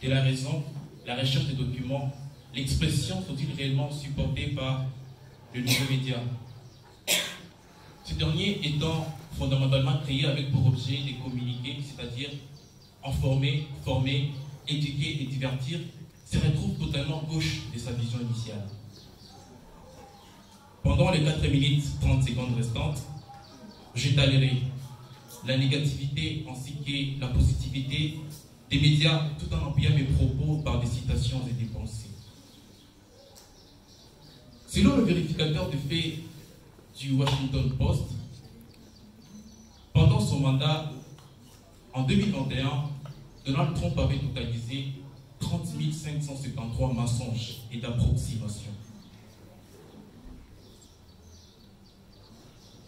de la raison, la recherche des documents, l'expression sont-ils réellement supportés par le nouveau média? Ce dernier étant fondamentalement créé avec pour objet de communiquer, c'est-à-dire informer, former, éduquer et divertir, se retrouve totalement gauche de sa vision initiale. Pendant les 4 minutes 30 secondes restantes, j'étalerai la négativité ainsi que la positivité des médias tout en appuyant mes propos par des citations et des pensées. Selon le vérificateur de faits du Washington Post, pendant son mandat en 2021, Donald Trump avait totalisé 30 573 mensonges et d'approximations.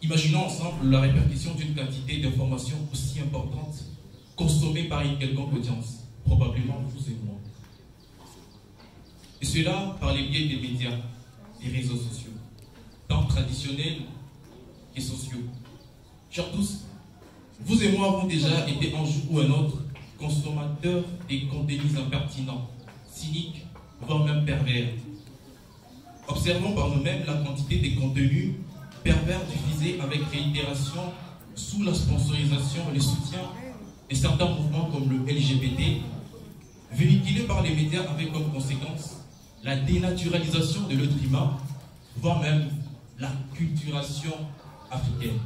Imaginons ensemble la répercussion d'une quantité d'informations aussi importante consommée par une quelconque audience, probablement vous et moi. Et cela par les biais des médias, des réseaux sociaux, tant traditionnels que sociaux. Chers tous, vous et moi avons déjà été un jour ou un autre consommateurs des contenus impertinents, cyniques, voire même pervers. Observons par nous-mêmes la quantité des contenus pervers diffusés avec réitération sous la sponsorisation et le soutien de certains mouvements comme le LGBT, véhiculés par les médias avec comme conséquence la dénaturalisation de l'être humain, voire même la culturation africaine.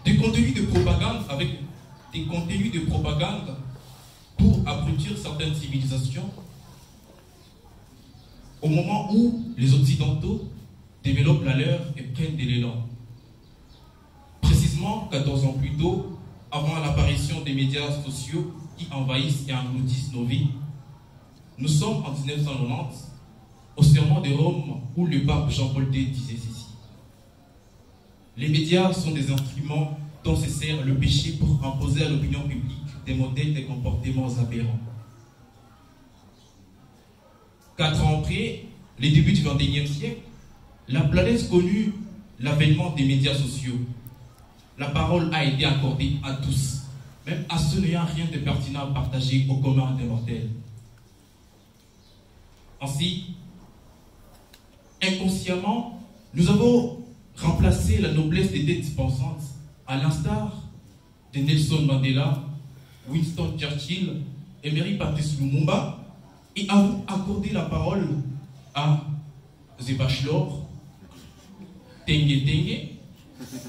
Des contenus de propagande avec des contenus de propagande pour abrutir certaines civilisations au moment où les Occidentaux développent la leur et prennent de l'élan. Précisément 14 ans plus tôt, avant l'apparition des médias sociaux qui envahissent et engloutissent nos vies, nous sommes en 1990 au serment de Rome où le pape Jean-Paul II disait ceci. Les médias sont des instruments dont se sert le péché pour imposer à l'opinion publique des modèles de comportements aberrants. 4 ans après, les débuts du XXIe siècle, la planète connut l'avènement des médias sociaux. La parole a été accordée à tous, même à ceux n'ayant rien de pertinent à partager au commun des mortels. Ainsi, inconsciemment, nous avons remplacé la noblesse des têtes pensantes, à l'instar de Nelson Mandela, Winston Churchill et Mary Patrice Lumumba, et avons accordé la parole à The Bachelor, Tengue Tengue,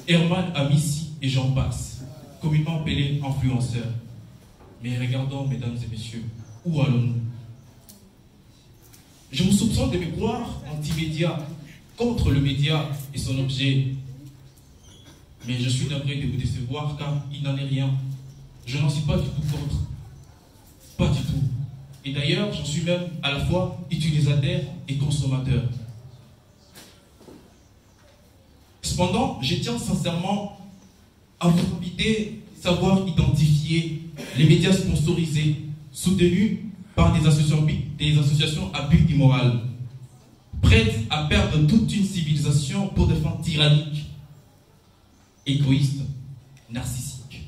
Herman Amissi et j'en passe, communément appelés influenceurs. Mais regardons, mesdames et messieurs, où allons-nous? Je vous soupçonne de me croire anti-média, contre le média et son objet. Mais je suis navré de vous décevoir car il n'en est rien. Je n'en suis pas du tout contre. Pas du tout. Et d'ailleurs, j'en suis même à la fois utilisateur et consommateur. Cependant, je tiens sincèrement à vous inviter à savoir identifier les médias sponsorisés, soutenus par des associations à but immoral, prêtes à perdre toute une civilisation pour des fins tyranniques, égoïstes, narcissiques.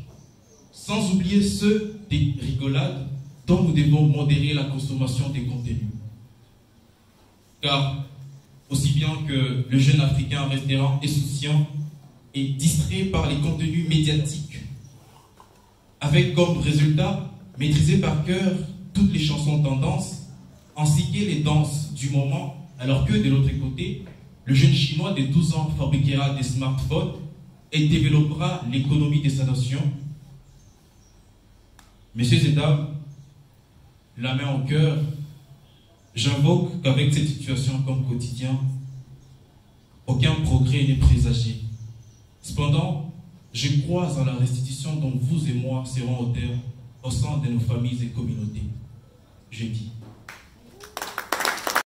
Sans oublier ceux des rigolades dont nous devons modérer la consommation des contenus. Car, aussi bien que le jeune Africain restant insouciant et distrait par les contenus médiatiques, avec comme résultat maîtriser par cœur toutes les chansons tendances, ainsi que les danses du moment, alors que de l'autre côté, le jeune Chinois de 12 ans fabriquera des smartphones et développera l'économie de sa nation. Messieurs et dames, la main au cœur, j'invoque qu'avec cette situation comme quotidien, aucun progrès n'est présagé. Cependant, je crois en la restitution dont vous et moi serons auteurs au sein de nos familles et communautés. Je dis